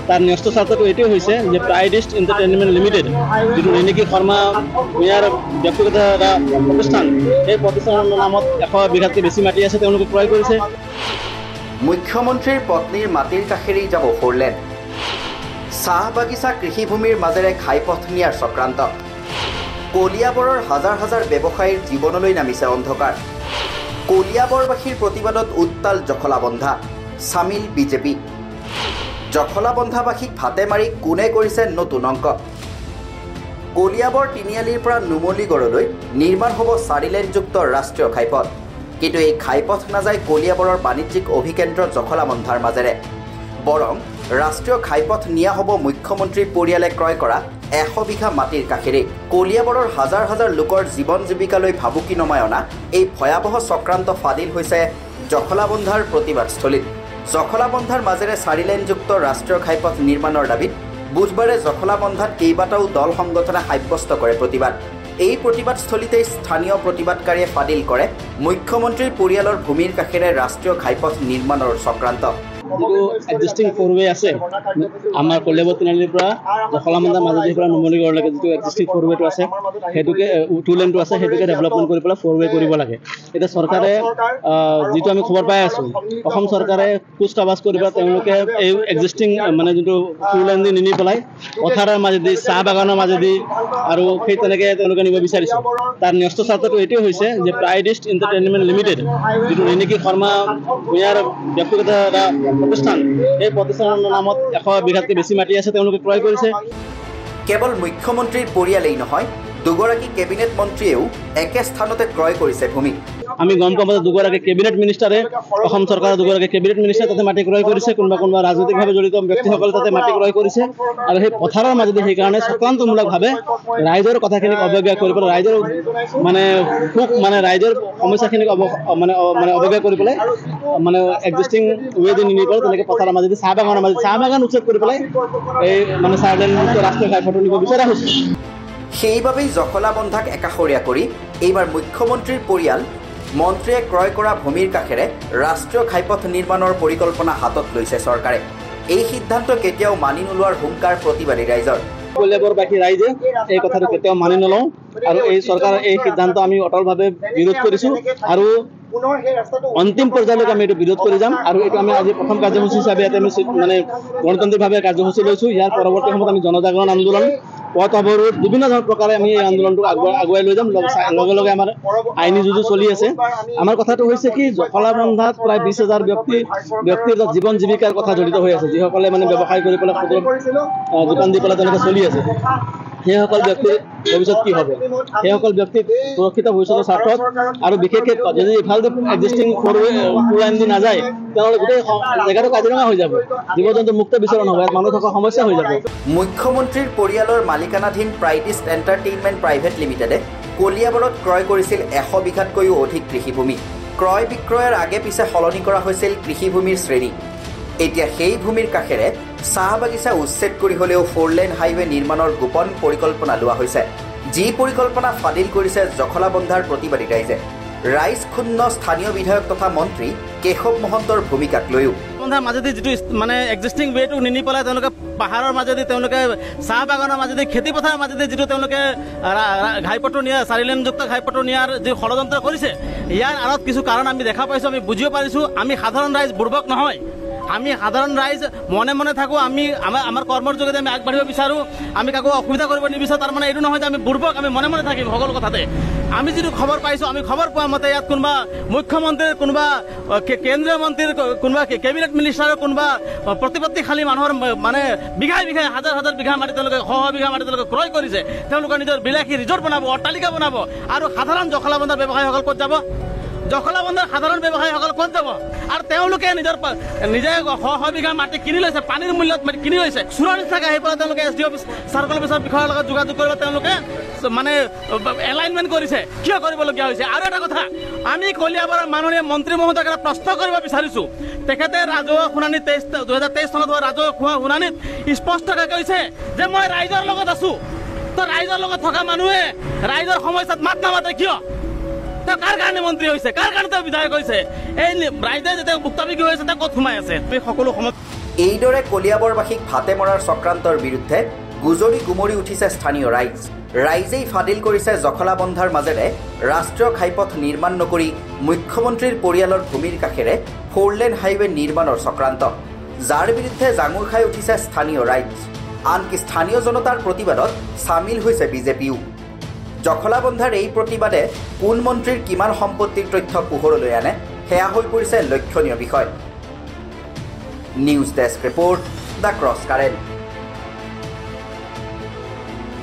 তাৰ ন্যস্ত স্বাৰ্থটো এটাই হয়েছে যে প্ৰাইডিস্ট এন্টাৰটেইনমেন্ট লিমিটেড যেটো ঋণিকী শৰ্মা ভূঞাৰ ব্যক্তিগত এটা প্ৰতিষ্ঠান এই প্ৰতিষ্ঠানৰ নামত 100 বিঘাতকৈ বেছি মাটি আছে তেওঁলোকে ক্ৰয় কৰিছে। মুখ্যমন্ত্ৰীৰ পত্নীৰ মাটিৰ কাষেৰেই যাব ফ'ৰলেন। চাহ বাগিচা কৃষিভূমিৰ মাজেৰে ঘাইপথ নিয়াৰ চক্ৰান্ত। কলিয়াবৰৰ হাজাৰ হাজাৰ ব্যৱসায়ীৰ জীৱনলৈ নামিছে অন্ধকাৰ। কলিয়াবৰবাসীৰ প্ৰতিবাদত উত্তাল জখলাবন্ধা, চামিল বিজেপি। জখলাবন্ধাবাসীক ভাতে মাৰি কোনে কৰিছে নতুন অংক। কলিয়াবৰ তিনিআলিৰ পৰা নুমলীগড়লৈ নিৰ্মাণ হ'ব 4 লেনযুক্ত ৰাষ্ট্ৰীয় ঘাইপথ। কিন্তু এই ঘাইপথ নাযায় কলিয়াবৰৰ বাণিজ্যিক অভিকেন্দ্ৰ জখলাবন্ধাৰ মাজেৰে। বৰং ৰাষ্ট্ৰীয় ঘাইপথ নিয়া হ'ব মুখ্যমন্ত্ৰীৰ পৰিয়ালে ক্ৰয় কৰা 100 বিঘা মাটিৰ কাষেৰে। কলিয়াবৰৰ হাজাৰ হাজাৰ লোকৰ জীৱন জীৱিকালৈ ভাবুকি নমাই অনা এই ভয়াৱহ চক্ৰান্ত ফাদিল হৈছে জখলাবন্ধাৰ প্ৰতিবাদস্থলীত। জখলাবন্ধাৰ মাজেৰে 4 লেনযুক্ত ৰাষ্ট্ৰীয় ঘাইপথ নিৰ্মাণৰ দাবীত বুধবাৰে জখলাবন্ধাত কেইবাটাও দল সংগঠনে সাব্যস্ত কৰে প্ৰতিবাদ। এই প্ৰতিবাদস্থলীতেই স্থানীয় প্ৰতিবাদকাৰীয়ে ফাদিল কৰে মুখ্যমন্ত্ৰীৰ পৰিয়ালৰ ভূমিৰ কাষেৰে ৰাষ্ট্ৰীয় ঘাইপথ নিৰ্মাণৰ চক্ৰান্ত। যিটো এক্সিষ্টিং ফ'ৰৱে আছে আমাৰ কলিয়াবৰ তিনিআলিৰ পৰা জখলাবন্ধাৰ মাজেদিৰ পৰা নুমলীগড়লৈকে যিটো এক্সিষ্টিং ফ'ৰৱেটো আছে সেইটোকে 2 লেনটো আছে সেইটোকে ডেভেলপমেণ্ট কৰি পেলাই ফ'ৰৱে কৰিব লাগে। এতিয়া চৰকাৰে যিটো আমি খবৰ পাই আছোঁ অসম চৰকাৰে কুচকাৱাজ কৰি পেলাই তেওঁলোকে এই এক্সিষ্টিং মানে যিটো 2 লেন দি নি পেলাই পথাৰৰ মাজেদি চাহ বাগানৰ মাজেদি আৰু সেই তেনেকৈ তেওঁলোকে নিব বিচাৰিছে। তাৰ ন্যস্ত স্বাৰ্থটো এইটোৱে হৈছে যে প্ৰাইডিস্ট এণ্টাৰটেইনমেণ্ট লিমিটেড যিটো ঋণিকী শৰ্মা ভূঞাৰ ব্যক্তিগত এটা প্ৰতিষ্ঠান এই প্ৰতিষ্ঠানৰ নামত 100 বিঘাতকৈ বেছি মাটি আছে তেওঁলোকে ক্ৰয় কৰিছে। কেৱল মুখ্যমন্ত্ৰীৰ পৰিয়ালেই নহয়, দুগৰাকী কেবিনেট মন্ত্ৰীয়েও একে স্থানতে ক্ৰয় কৰিছে ভূমি। আমি গম পাওঁ যে দুগৰাকী কেবিনেট মিনিষ্টাৰে অসম চৰকাৰৰ দুগৰাকী কেবিনেট মিনিষ্টাৰে তাতে মাটি ক্ৰয় কৰিছে। কোনোবা ৰাজনৈতিকভাৱে জড়িত ব্যক্তিসকলে তাতে মাটি ক্ৰয় কৰিছে আৰু সেই পথাৰৰ মাজেদি সেইকাৰণে চক্ৰান্তমূলকভাৱে ৰাইজৰ কথাখিনিক অৱজ্ঞা কৰি পেলাই ৰাইজৰ ৰাইজৰ সমস্যাখিনিক অৱজ্ঞা কৰি পেলাই এক্সিষ্টিং ৱেদি নি পেলাই তেনেকৈ পথাৰৰ মাজেদি চাহ বাগান উচ্ছেদ কৰি পেলাই এই 4 লেনযুক্ত ৰাষ্ট্ৰীয় ঘাইপথ নিব বিচৰা হৈছে। সেইবাবেই জখলাবন্ধাক একাষৰীয়া কৰি এইবাৰ মুখ্যমন্ত্ৰীৰ পৰিয়াল মন্ত্ৰীয়ে ক্ৰয় কৰা ভূমিৰ কাষেৰে ৰাষ্ট্ৰীয় ঘাইপথ নিৰ্মাণৰ পৰিকল্পনা হাতত লৈছে চৰকাৰে। এই সিদ্ধান্ত কেতিয়াও মানি নোলোৱাৰ হুংকাৰ প্ৰতিবাদী ৰাইজৰ। কলিয়াবৰবাসী ৰাইজে এই কথাটো কেতিয়াও মানি নলওঁ আৰু এই চৰকাৰৰ এই সিদ্ধান্ত আমি অটলভাৱে বিৰোধ কৰিছোঁ আৰু অন্তিম পৰ্যায়লৈকে আমি এইটো বিৰোধ কৰি যাম। আৰু এইটো আমি আজি প্ৰথম কাৰ্যসূচী হিচাপে ইয়াতে আমি গণতান্ত্ৰিকভাৱে কাৰ্যসূচী লৈছোঁ। ইয়াৰ পৰৱৰ্তী সময়ত আমি জনজাগৰণ আন্দোলন, পথ অৱৰোধ, বিভিন্ন ধৰণৰ প্ৰকাৰে আমি এই আন্দোলনটোক আগুৱাই লৈ যাম। লগে লগে আমাৰ আইনী যুঁজো চলি আছে। আমাৰ কথাটো হৈছে কি, জখলাবন্ধাত প্ৰায় 20,000 ব্যক্তিৰ জীৱন জীৱিকাৰ কথা জড়িত হৈ আছে, যিসকলে ব্যৱসায় কৰি পেলাই ক্ষুদ্ৰ দোকান দি পেলাই তেনেকৈ চলি আছে। সেইসকল ব্যক্তিৰ ভৱিষ্যত কি হ'ব? সেইসকল ব্যক্তিক সুৰক্ষিত ভৱিষ্যতৰ স্বাৰ্থত আৰু বিশেষকৈ যদি ইফালে এক্সিষ্টিং 2 লাইন দি নাযায় তেনেহ'লে গোটেই জেগাটো কাজিৰঙা হৈ যাব, জীৱ জন্তু মুক্ত বিচৰণ হ'ব, ইয়াত মানুহ থকা সমস্যা হৈ যাব। মুখ্যমন্ত্ৰীৰ পৰিয়ালৰ মালিকানাধীন প্ৰাইডিস্ট এণ্টাৰটেইনমেণ্ট প্ৰাইভেট লিমিটেডে কলিয়াবৰত ক্ৰয় কৰিছিল 100 বিঘাতকৈও অধিক কৃষিভূমি। ক্ৰয় বিক্ৰয়ৰ আগে পিছে সলনি কৰা হৈছিল কৃষিভূমিৰ শ্ৰেণী। এতিয়া সেই ভূমিৰ কাষেৰে চাহ বাগিচা উচ্ছেদ কৰি হ'লেও 4 লেন হাইৱে নিৰ্মাণৰ গোপন পৰিকল্পনা লোৱা হৈছে, যি পৰিকল্পনা ফাদিল কৰিছে জখলাবন্ধাৰ প্ৰতিবাদী ৰাইজে। ৰাইজ ক্ষুণ্ণ স্থানীয় বিধায়ক তথা মন্ত্ৰী কেশৱ মহন্তৰ ভূমিকাক লৈও। মাজেদি যিটো এক্সিষ্টিং ৱেটো নি পেলাই তেওঁলোকে পাহাৰৰ মাজেদি তেওঁলোকে চাহ বাগানৰ মাজেদি খেতিপথাৰৰ মাজেদি যিটো তেওঁলোকে ঘাইপথটো নিয়া 4 লেনযুক্ত ঘাইপথটো নিয়াৰ যি ষড়যন্ত্ৰ কৰিছে, ইয়াৰ আঁৰত কিছু কাৰণ আমি দেখা পাইছোঁ, আমি বুজিব পাৰিছোঁ। আমি সাধাৰণ ৰাইজ বুৰ্বক নহয়, আমি সাধাৰণ ৰাইজ মনে মনে থাকোঁ। আমি আমাৰ কৰ্মৰ যোগেদি আমি আগবাঢ়িব বিচাৰোঁ, আমি কাকো অসুবিধা কৰিব নিবিচাৰোঁ। তাৰমানে এইটো নহয় যে আমি বুৰ্বক, আমি মনে মনে থাকিম সকলো কথাতে। আমি যিটো খবৰ পাইছোঁ, আমি খবৰ পোৱা মতে ইয়াত কোনোবা মুখ্যমন্ত্ৰীৰ, কোনোবা কেন্দ্ৰীয় মন্ত্ৰীৰ, কোনোবা কেবিনেট মিনিষ্টাৰৰ, কোনোবা প্ৰতিপত্তিশালী মানুহৰ বিঘাই বিঘাই হাজাৰ হাজাৰ বিঘা মাটি তেওঁলোকে 100 বিঘা মাটি তেওঁলোকে ক্ৰয় কৰিছে। তেওঁলোকে নিজৰ বিলাসী ৰিজৰ্ট বনাব, অট্টালিকা বনাব, আৰু সাধাৰণ জখলাবন্ধাৰ ব্যৱসায়ীসকল ক'ত যাব? জখলাবন্ধাৰ সাধাৰণ ব্যৱসায়ীসকল ক'ত যাব? আৰু তেওঁলোকে নিজে 100 বিঘা মাটি কিনি লৈছে, পানীৰ মূল্যত কিনি লৈছে। চোৰাৰ নিচিনাকৈ আহি পেলাই তেওঁলোকে SDO অফিচ, চাৰ্কল অফিচৰ বিষয়াৰ লগত যোগাযোগ কৰিব তেওঁলোকে এলাইনমেণ্ট কৰিছে। কিয় কৰিবলগীয়া হৈছে? আৰু এটা কথা, আমি কলিয়াবৰৰ মাননীয় মন্ত্ৰী মহোদয়ক এটা প্ৰশ্ন কৰিব বিচাৰিছোঁ। তেখেতে ৰাজহুৱা শুনানি 2023 চনত হোৱা ৰাজহুৱা শুনানিত স্পষ্টকৈ কৈছে যে মই ৰাইজৰ লগত আছোঁ। তো ৰাইজৰ লগত থকা মানুহে ৰাইজৰ সমস্যাত মাত নামাতে কিয়? তেওঁ কাৰ কাৰণে মন্ত্ৰী হৈছে, কাৰ কাৰণে তেওঁ বিধায়ক হৈছে, এই ৰাইজে যেতিয়া ভুক্তভোগী হৈছে তেওঁ ক'ত সোমাই আছে। সকলো সময় এইদৰে কলিয়াবৰবাসীক ভাতে মৰাৰ চক্ৰান্তৰ বিৰুদ্ধে গুজৰি গুমৰি উঠিছে স্থানীয় ৰাইজ। ৰাইজেই ফাদিল কৰিছে জখলাবন্ধাৰ মাজেৰে ৰাষ্ট্ৰীয় ঘাইপথ নিৰ্মাণ নকৰি মুখ্যমন্ত্ৰীৰ পৰিয়ালৰ ভূমিৰ কাষেৰে 4-লেন হাইৱে নিৰ্মাণৰ চক্ৰান্ত, যাৰ বিৰুদ্ধে জাঙুৰ খাই উঠিছে স্থানীয় ৰাইজ। আনকি স্থানীয় জনতাৰ প্ৰতিবাদত চামিল হৈছে বিজেপিও। জখলাবন্ধাৰ এই প্ৰতিবাদে কোন মন্ত্ৰীৰ কিমান সম্পত্তিৰ তথ্য পোহৰলৈ আনে সেয়া হৈ পৰিছে লক্ষণীয় বিষয়। News desk report, the cross current.